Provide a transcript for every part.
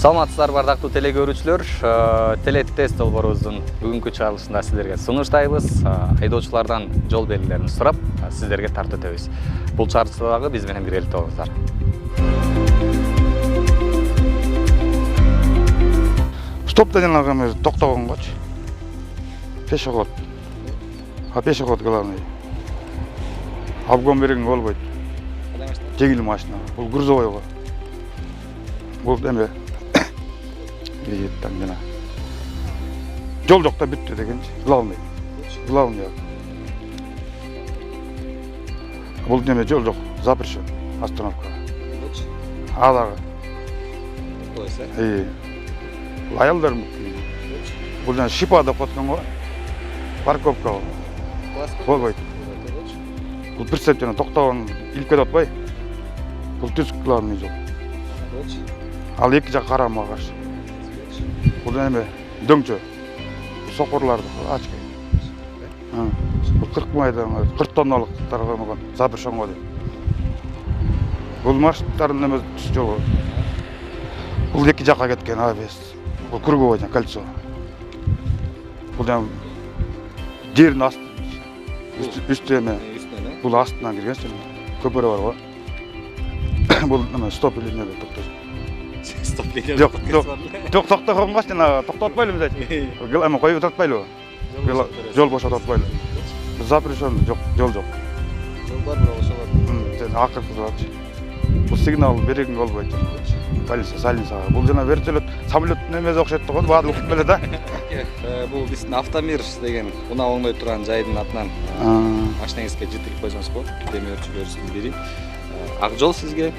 Саламатсыздар бардактуу теле көрүүчүлөр. Теле-тест долбоорубуздун бүгүнкү чыгарылышында сиздерге сунуштайбыз. Айдоочулардан жол белгилерин сурап, сиздерге тартып өтөбүз. Бул чыгарылышта дагы биз менен биргеликте болуңуздар. Стоп деген агамыз токтогонгочу. Пешеход. А пешеход главный. Обгон берген болбойт. Жеңил машина. Бул грузовойго. Бул эме там мына. Жол жокта бүттү дегенчи. Главный. Главный. Бул неме жол жок. Запрещен. Остановка. Адагы. Аялдар бул жана шипа деп коткон го. Парковка. Болбойт. Бул прицептен токтогон илке деп атпай. Бул түз главный жол. Ал эки жак карама каршы. Бул эме дөңчө. Сокурларды ачкай. Бул 40 майдан 40 тонналыктар койгон запрещен го деп. Бул маршруттардын эме түз жолу. Бул эки жакка кеткен авиас. Бул круговой кольцо. Бул жана жердин асты. Үстү эме. Бул астынан кирген көпөрө бар го. Бул эме стоп или не деп токтойт. Стоп линия. Жок, токтогонго жана токтотпайлы биз айтып. Эме коюп атпайлы. Жол бошотуп атпайлы. Запрещен жок, жол жок. Жол бар, бирок ошол. Акыркы болчу. Бул сигнал берген болбойт. Полиция салинсага. Бул жана вертолет, самолет немезе окшойт го, баардык укуп келет да. Бул биздин Автомир деген унаа оңдой турган жайдын атынан машинаңызга жеткирип койсоңуз болот. Темир өрчүлөрүбүздүн бири. Ак жол сизге.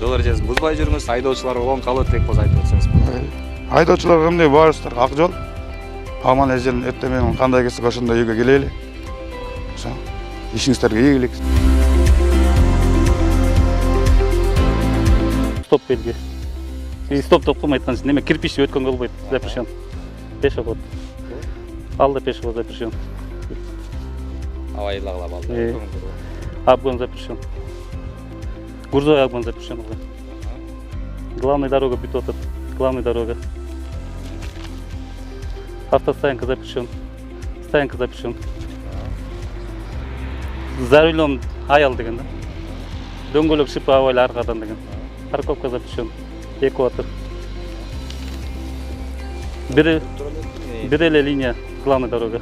Жол эрежесин бузбай жүрүңүз, айдоочуларга оң калып тек болсо айтып өтсөңүз болот. Айдоочуларга эмне барыңыздар, ак жол. Аман эжел эртең менен кандай келсе ошондой үйгө келели. Ошо ишиңиздерге ийгилик. Стоп белги. Стоп деп коймой айтканчы неме кирпичти өткөнгө болбойт. Запрещен. Пешеход. Ал да пешеход запрещен. Авайлагалап алды. Обгон запрещен. Грузовой обгон запрещен. Главная дорога бүтүп атат. Главная дорога. Автостоянка запрещен. Стоянка запрещен. За рулем аял деген да. Дөңгөлөк шипа авайлы аркадан деген. Парковка запрещен. Экватор. Бир эле линия главная дорога.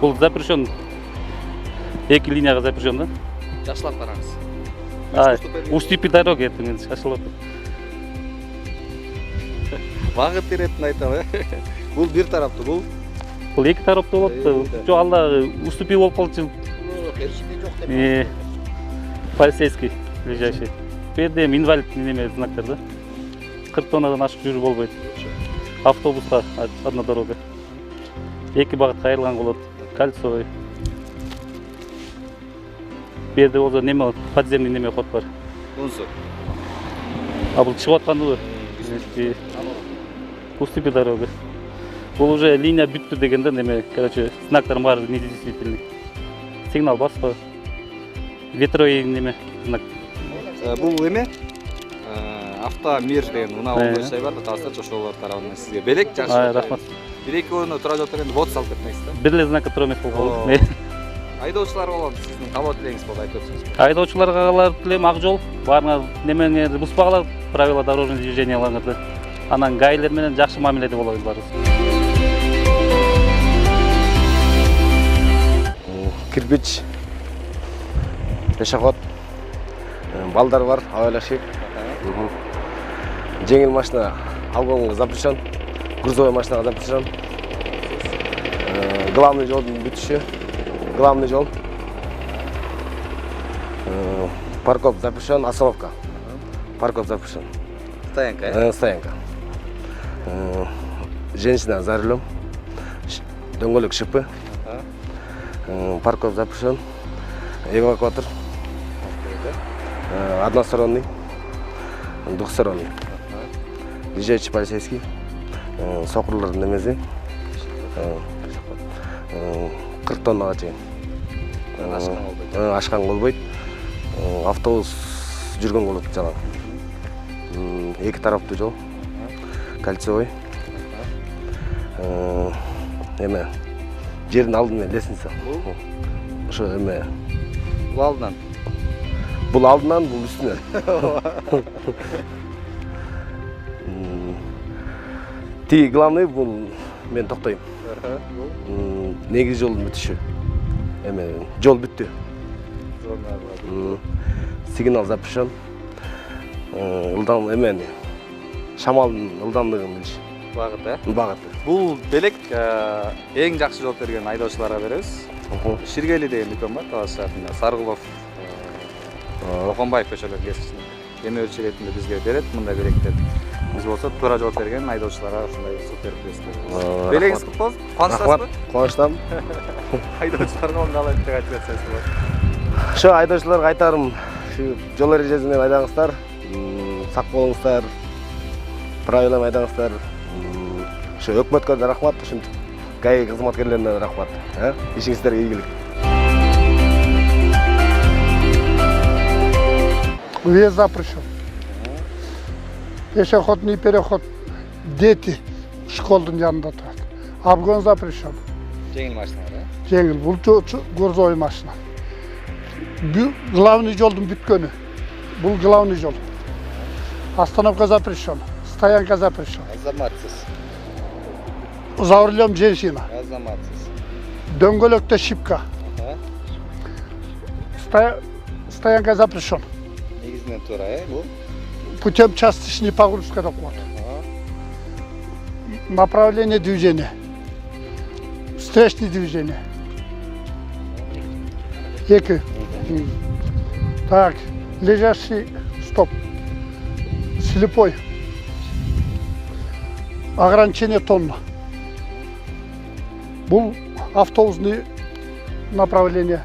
Бул запрещен. Эки линияга запрещен да. Жакшылап караңыз. Уступи дороги этиңиз шашылып. Багыт беретин айтам, Бул бир тараптуу, Бул эки тараптуу болот. Жок, алда уступи болуп калчу. Полицейский ближайший. Бу жерде инвалид неме знактар да. 40 тоннадан ашык жүрүү болбойт. Автобуска одна дорога. Эки багытка айрылган болот. Кольцевой. Бу жерде болсо неме подземный неме ход бар. Унсу. А бул чыгып атканды уступи дорога. Бул уже линия бүттү дегенде неме, короче, знактар баары недействительный. Сигнал баспа. Ветровой неме знак. Бул эме? Автомир деген унаа оңдой жай бар да, таасырчы ошол тарабынан сизге белек жакшы. Рахмат. Бир-эки орунда тура жатыр энди вот салып кетмейсиз да. Бир эле знак турмас болот. Айдоочулар болгон сиздин каалоо тилегиңиз болду, айтып өтсөңүз. Айдоочуларга каалар тилем ак жол, баарыңар немеңерди бузбагыла, правила дорожного движенияларыңарды. Анан гаилер менен жакшы мамиледе болоңуздар. Кирпич, пешеход, балдар бар, авайлашып. Жеңил машина обгонго запрещен, грузовой машинага запрещен. Главный жолдун бүтүшү, главный жол. Парков запрещен, остановка. Парков запрещен. Стоянка, Стоянка. Женщина за рулем, дөңгөлөк шипы. Парков запрещен. Эвакуатор. Односторонний. Двухсторонний. Ближайший полицейский. Сокурлардын немеси. 40 тоннага чейин. Ашкан болбойт. Автобус жүргөн болот жана. эки тараптуу жол. Кольцевой. Эме жердин алдына лестница. Ошо эме. Бул алдынан. Бул алдынан, бул үстүнөн. Тиги главный бул мен токтойм. Негизи жолдун бүтүшү. Эме жол бүттү. Сигнал запрещен. Ылдам эмени. Шамалдын ылдамдыгын билиш. Багыт, Багыт. Бул белек эң жакшы жооп берген айдоочуларга беребиз. Ширгели деген дүкөн бар, Талас шаарында. Саргулов, Оконбаев көчөлөр кесичинде. Демөөрчү иретинде бизге берет мындай белектер. Биз болсо туура жооп берген айдоочуларга ушундай супер пресс. Белегиңиз куту болсун. Кубанычтасызбы? Кубанычтамын. Айдоочуларга кандай деп айтып жатсаңыз болот. Ошо айдоочуларга айтарым, ушу жол эрежеси менен айдаңыздар. Сак болуңуздар. Правила менен айдаңыздар. Ошо өкмөткө да рахмат, ушинтип ГАИ кызматкерлерине да рахмат. Ишиңиздерге ийгилик. Въезд запрещен. Пешеходный переход. Дети школдун жанында турат. Обгон запрещен. Жеңил машиналар, Жеңил. Бул грузовой машина. Главный жолдун бүткөнү. Бул главный жол. Остановка запрещен. Стоянка запрещен. Азаматсыз. За рулем женщина. Азаматсыз. Дөңгөлөктө шипка. Стоянка запрещен. Негизинен туура, бул. Путем частичной погрузки деп коет. Направление движения. Встречное движение. Эки. Так, лежащий стоп. Слепой. Ограничение тонна. Бул автобусный направление.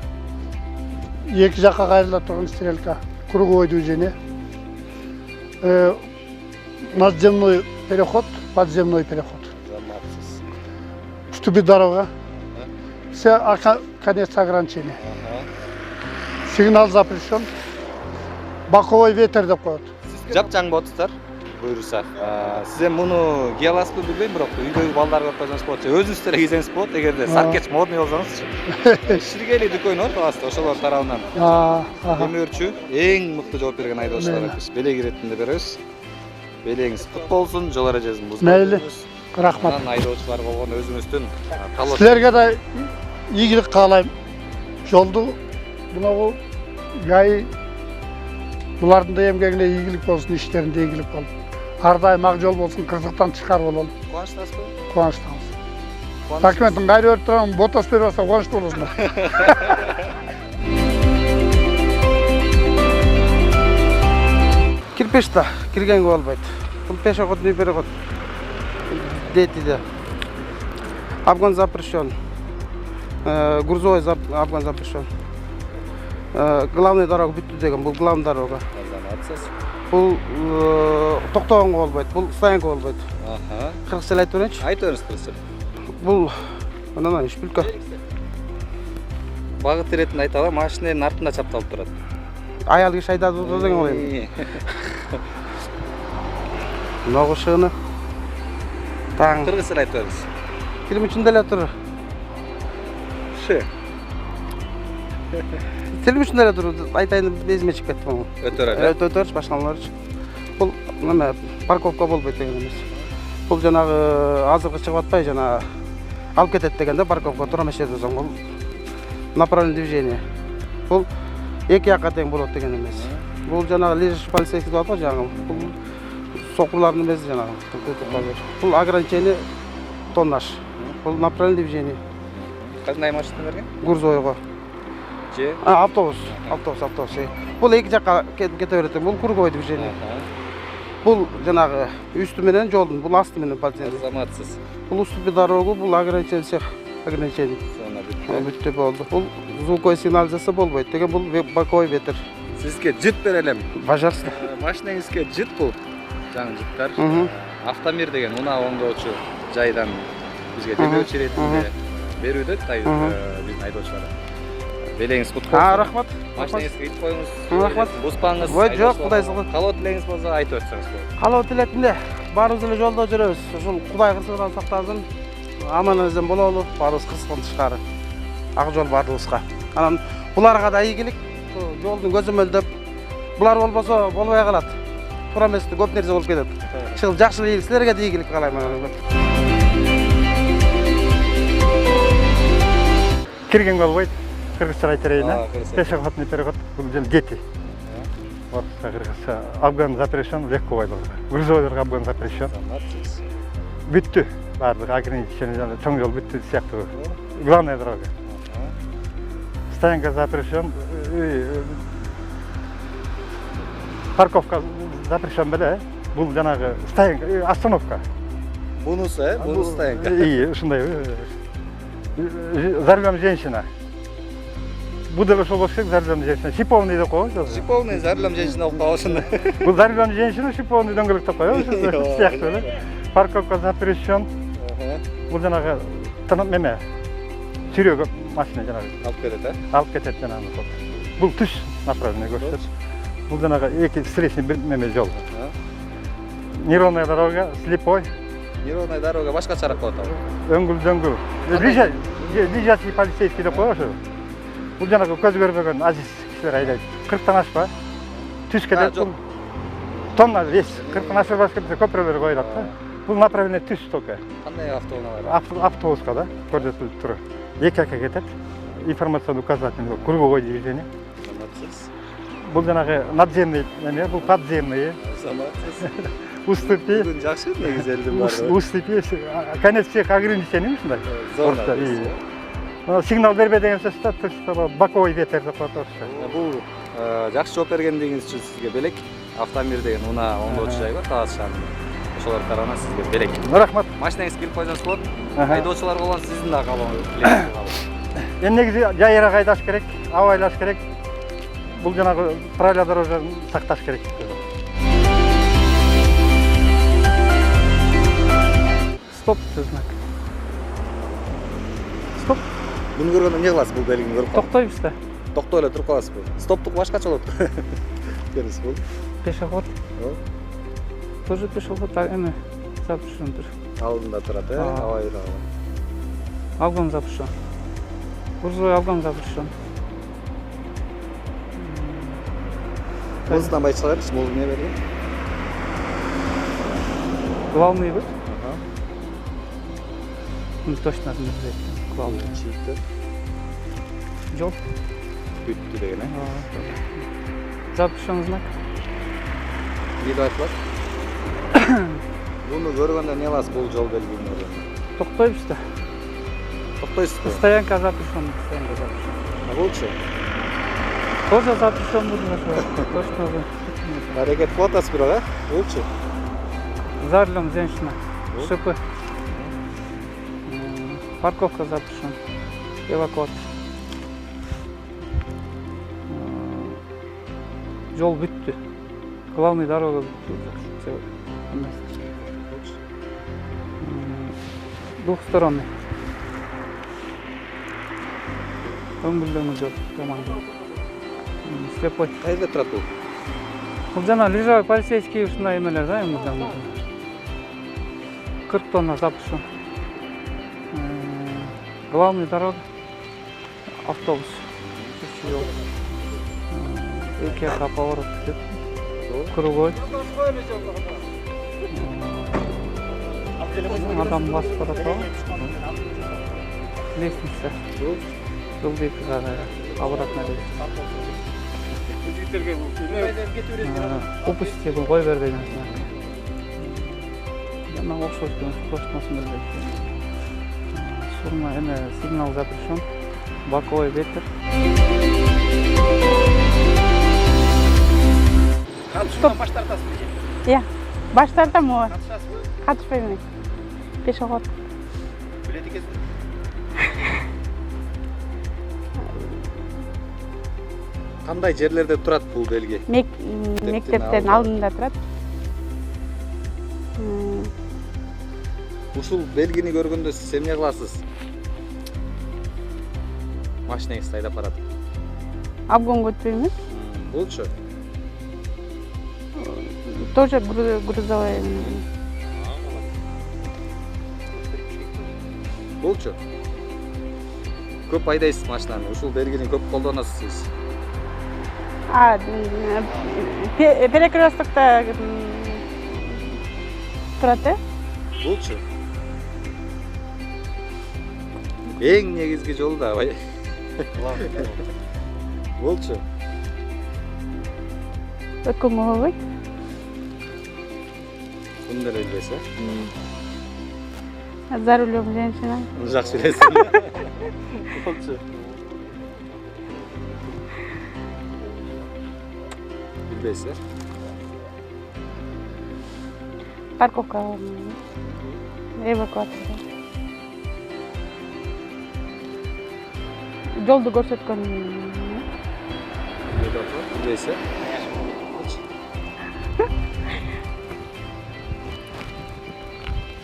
Эки жакка кайрыла турган стрелка. Круговое движение. Надземной переход, подземной переход. Вступит дорога. Все конец ограничения. Сигнал запрещен. Боковой ветер деп коет. Жапжаң болупсуздар, буюрса. Сиз эми муну кие аласызбы билбейм, бирок үйдөгү балдарга койсоңуз болот. Өзүңүз деле кийсеңиз болот, эгерде саркеч модный болсоңуз. Ширгели дүкөнү бар Таласта, ошолор тарабынан. Демөөрчү эң мыкты жооп берген айдоочуларга биз белек иретинде беребиз. Белегиңиз кут болсун, жол эрежесин бузбаңыз. Рахмат. Анан айдоочулар болгон өзүңүздүн талап. Силерге да ийгилик каалайм. Жолду мына ГАИ булардын да эмгегине ийгилик болсун, иштеринде ийгилик болсун. Ар дайым ак жол болсун, кырсыктан чыкар бололу. Кубанычтасызбы? Кубанычтамыз. Документин кайра берип турам, ботос берип атса кубанычтуу болосуңар. Кирпичта киргенге болбойт. Бул пешеходный переход. Детиде. Обгон запрещен. Грузовой обгон запрещен. Главный дорога бүттү деген, бул главный дорога. Азаматсыз. Бул токтогонго болбойт, бул стоянка болбойт. Кыргызча айтып берейинчи. Айтып бериңиз кыргызча. Бул анан шпилка. Багыт иретинде айта алам, машинанын артында чапталып турат. Аял киши айдап турат деген ол эми. Ногу шыгыны. Таң. Кыргызча айтып бериңиз. Фильм үчүндө эле тур. Шы. Film үчүндө эле тур. Айтайын безиме чыгып кеттим. Өтөрүч башкаларчы. Бул неме парковка болбойт деген эмес. Бул жанагы азыркы чыгып атпай жана алып кетет дегенде парковка тура эмес жерде соң бул направление движения. Бул эки жакка тең болот деген эмес. Бул жанагы лежащий полицейский деп атпайбы жанагы. Бул сокурлардын эмеси жанагы. Бул ограничение тоннаж. Бул направление движения. Кандай машина берген? Грузовойго. Же? Автобус. Бул эки жакка кете берет. Бул круговое движение. Бул жанагы үстү менен жолдун, бул асты менен полицейский. Азаматсыз. Бул уступи дорогу, бул ограничение всех ограничений. Бүттү болду. Бул звуковой сигнализация болбойт деген, бул боковой ветер. Сизге жит берелем. Пожалуйста. Машинаңызга жит бул. Жаңы життар. Автомир деген унаа оңдоочу жайдан бизге демөөрчү иретинде берүүдө биздин айдоочуларга. Белеңиз куту болсун. Рахмат. Машинаңызга ит коюңуз. Рахмат. Буспаңыз. Ой, жок, Кудай сактасын. Калоо тилегиңиз болсо айтып өтсөңүз болот. Калоо тилетим эле. Баарыбыз эле жолдо жүрөбүз. Ушул Кудай кырсыгынан сактасын. Аман-эсен бололу. Баарыбыз кырсыктан тышкары. Ак жол баарыбызга. Анан буларга да ийгилик. Жолдун көзөмөлдөп. Булар болбосо болбой калат. Туура эмести көп нерсе болуп кетет. Чыл жакшы ийгилик, силерге да ийгилик каалайм. Кирген болбойт. Кыргызча айтерейин. кыргызча. Пешеходный переход. Бул жол дети. Орусча кыргызча обгон запрещен, легко байлоо. Грузовойлорго обгон запрещен. Бүттү. Баардык ограничение, чоң жол бүттү сыяктуу. Главная дорога. Стоянка запрещен. Парковка запрещен беле. Бул жанагы стоянка, остановка. Бунусу, бунус стоянка. Ушундай. За рулем женщина. Бул деле ошол болуш керек, за рулем женщина. Шиповный деп коебуз. Шиповный за рулем женщина болуп калышын. Бул за рулем женщина, шиповный дөңгөлөк деп коебуз. Сыяктуу эле. Парковка запрещен. Бул жанагы неме сүйрөгө машина жанагы Алып кетет, алып кетет жанагы. Бул түш направление көрсөтөт. Бул жанагы эки встречный бир неме жол. Неровная дорога, слепой. Неровная дорога башкачараак болот ал. Өңгүл. Лежачий полицейский деп коебуз. Бул жанагы көз көрбөгөн азиз кишилер айдайт. 40тан ашпа. Түш кетет. Тонна вес. 40тан ашпай кетсе көпүрөлөр коюлат да. Бул направление түш только. Кандай автоунаалар? Автобуска да көрсөтүлүп туруп. Эки ака кетет. Информационный указательный круговой движение. Бул жанагы надземный неме, бул подземный. Уступи. Бүгүн жакшы негизи элдин баары. Уступи. Конец всех ограничений ушундай. Сигнал бербе деген сөз да, боковой ветер деп коет орусча. Бул жакшы жооп бергендигиңиз үчүн сизге белек. Автомир деген унаа оңдоочу жай бар, Талас шаарында. Ошолор тарабынан сизге белек. Рахмат. Машинаңыз келип койсоңуз болот. Айдоочулар болгон сиздин да каалооңуз. Эми негизи жайыраак айдаш керек, абайлаш керек. Бул жанагы правила дорожаны сакташ керек. Стоп знак. Стоп. Буну көргөндө эмне кыласыз бул белгини көрүп? Токтойбуз да. Токтой эле туруп каласызбы? Стоптук башкача болот. Көрүңүз бул. Пешеход. Тоже пешеход, эми запрещен тур. Алдында турат, абайла. Обгон запрещен. Грузовой обгон запрещен. Музыктан байчылар, музык эмне берген? Главный бит. Точно не знаю. Главный. Чийти. Жол. Бүттү деген, Запрещен знак. Видео айтылат. Буну көргөндө эмне кыласыз бул жол белгилерин көргөндө? Токтойбуз да. Токтойсузбу? Стоянка запрещен. Лучше. Тоже запрещен будет. Точно. Аракет кылып атасыз бирок, Лучше. За рулем женщина. Шипы. Парковка запрещен. Эвакуация. Жол бүттү. Главный дорога бүттү. Двухсторонний. Өңгүлдөнгү жол. Жаман жол. Слепой. Кайда турат бул? Бул жана лежавый полицейский ушундай эмелер да, эми жана. 40 тонна запрещен. Главный дорога. Автобус. Эки ака поворот. Кругой. Адам басып барат. Лестница. Жолдеки обратно упусти, кой бер деген знак. Жана окшош кошмосын бербейт. Сурма эме сигнал запрещен. Боковой ветер. Стоп. Баш тартасызбы? Иә, баш тартам ооба. Катышпайм. Пешеход. Билет экенсиз. Кандай жерлерде турат бул белги? Мектептин алдында турат. Ушул белгини көргөндө сиз эмне кыласыз? Машинаңызды айдап барат. обгонго өтпеймін. Болчу. Тоже грузовой. Болчу. Көп айдайсыз машинаны. Ушул бергенин көп колдоносуз. Перекресткта турат, Болчу. Эң негизги жол да. Болчу. өткөнгө болбойт. Күндө билбейсиз, За рулем женщина. Жакшы билесиң. Болчу. Билбейсиз. Парковка. Эвакуация. Жолду көрсөткөн. Билбейсиз.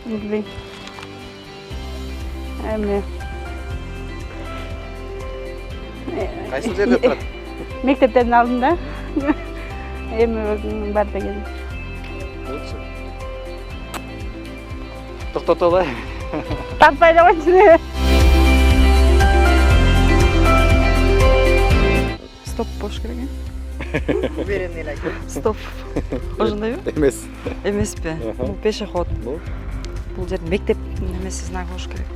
Билбейм. Эми. Кайсы жерде турат? Мектептердин алдында. Эми бар деген. Болчу. Токтото алай. Тартпай койчу. Стоп болуш керек э? Стоп. Ошондойбу? Эмес. Эмеспи? Бул пешеход. Бул жерде мектеп немеси знак болуш керек.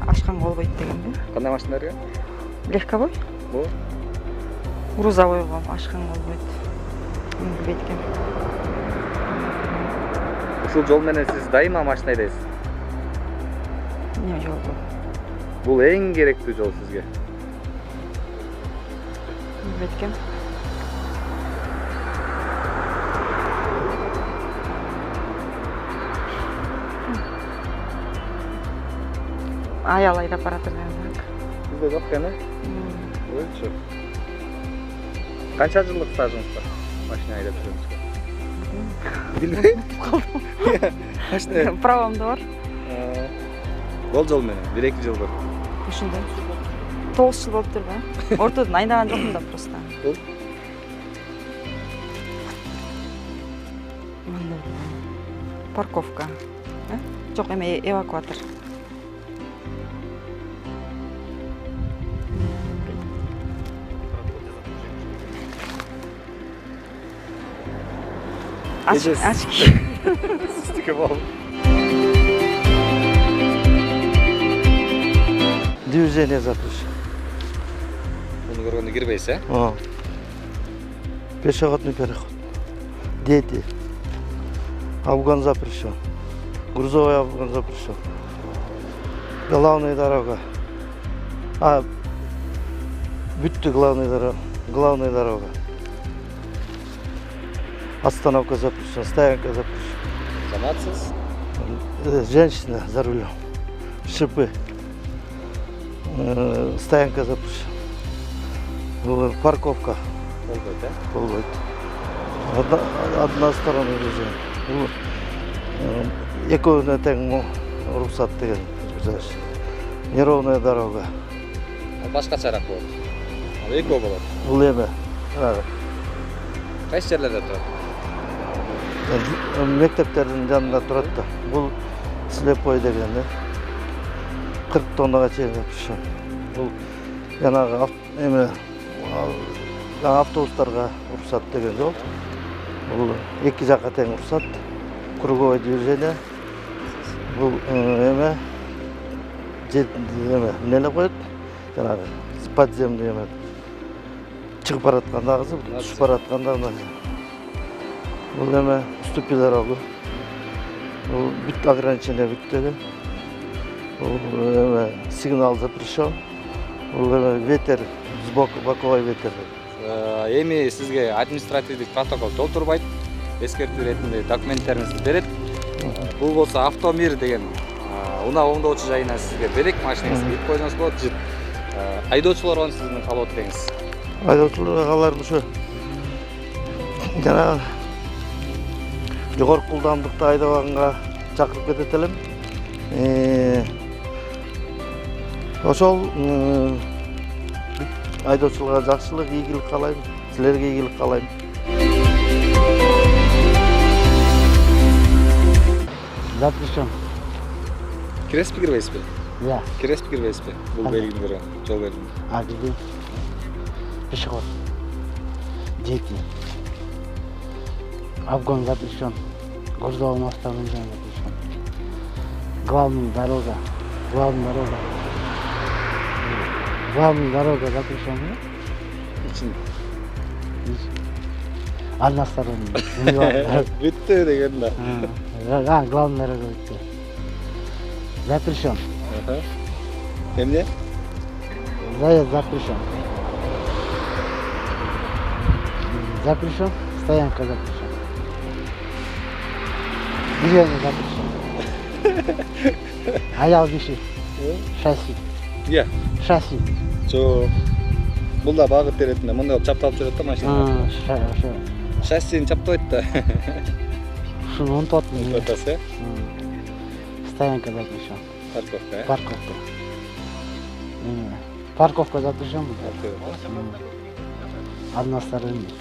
Ашканга болбойт дегенби? Кандай машиналарга? Легковой? Бул. Грузовойго ашканга болбойт. Билбейт экенмин. Ушул жол менен сиз дайыма машина айдайсыз. Эмне жол бул? Бул эң керектүү жол сизге. Билбейт экенмин. Аял айдап баратыр деген. Сизде жок экен, Болчу. Канча жылдык стажыңыз бар? Машина айдап жүрүңүзгө. Билбейм. Машина Правом да бар. Бул жол менен 1-2 жыл бар. Ошондой. 9 жыл болуптур да. Ортодон айдаган жокмун да просто. Бул Парковка. Жок, эме эвакуатор. Açık. Sizdiki bol. Движение запрещено. Bunu görgөндө кирбейсиз, Пешеходный переход. Дети. Афган запрещен. Грузовой Афган запрещен. Главная дорога. Бүтті главная дорога. Остановка запрещена, стоянка запрещена. Заматсыз. Женщина за рулем. Шипы. Стоянка запрещена. Парковка. Болбойт. Одна сторона движения. Экөөне тең рұқсат деген. Неровная дорога. Башка чарак болот. Экөө болот. Бул эме. Кайсы жерлерде турат? Мектептердин жанында турат да. Бул слепой деген, 40 тоннага чейин запрещен. Бул жанагы эме автобустарга уруксат деген жол. Бул эки жакка тең уруксат. Круговое движение. Бул эме эмне коет? Жанагы подземный эме чыгып баратканда агызып, түшүп баратканда бул эме уступи дорогу. Бул бүт ограничение бүттөгөн. Бул эме сигнал запрещен. Бул эме ветер сбоку, боковой ветер. Эми сизге административдик протокол толтурбайт. Эскертүү ретинде документтериңизди берет. Бул болсо автомир деген унаа оңдоочу жайына сизге берек машинаңызды кирип койсоңуз болот. Айдоочуларга сиздин каалоо тилеңиз. Айдоочуларга кааларым ушу жана жогорку ылдамдыкта айдабаганга чакырып кетет элем. Ошол айдоочуларга жакшылык, ийгилик каалайм. Силерге ийгилик каалайм. Запрещен. Киресизби, кирбейсизби? Иә. Киресизби, кирбейсизби? Бул белгини көрө, жол белгини. Где? Пешеход. Дети. Обгон запрещен. Грузовым автомобилем запрещен. Главная дорога. Главная дорога запрещена. Ичин. Односторонний. Бүттү деген да. Главная дорога өтті. Запрещен. Эмне? Заезд запрещен. Запрещен. Стоянка запрещен. Движение запрещен. Аял виши. Шасси. Иә. Шасси. Жо. Бул да багыт берет да, мындай чапталып жүрөт да машина. Шассини чаптабайт да. Шуну унутуптум. Отасы. Стоянка запрещен. Парковка. Парковка. Парковка запрещен. Односторонний.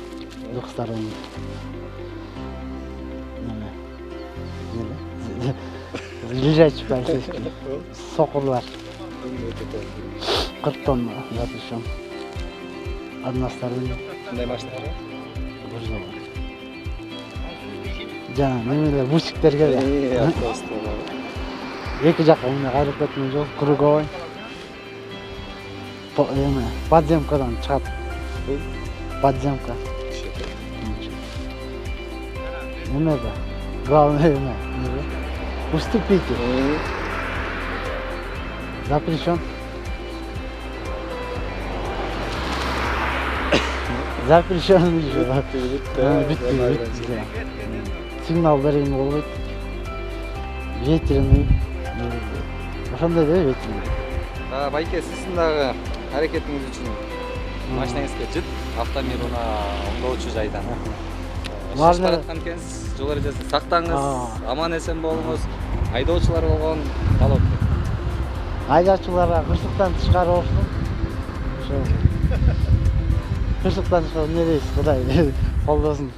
Двухсторонний. Лежачий полицейский. Соколдар. 40 тонна запрещен. Односторонний. Кандай машиналар? Грузовой. Жана немелер бусиктерге да. Автобустар. Эки жакка эмне кайрып кеткен жол, круговой. Подземкадан чыгат. Подземка. Эме да. Главное эме. Уступите. Запрещен. Запрещен еще. Бүтті. Сигнал берейін болбойт. Ветреный. Ошондой да ветреный. Байке, сиздин дагы аракетиңиз үчүн машинаңызга жыт автомир оңдоочу жайдан. Шашып бараткан экенсиз, жол эрежесин сактаңыз, аман эсен болуңуз. Айдоочулар болгон калат. Айдоочуларга кырсыктан тышкары болсун. Ошо. Кырсыктан тышкары эмне дейсиз, Кудай колдосун.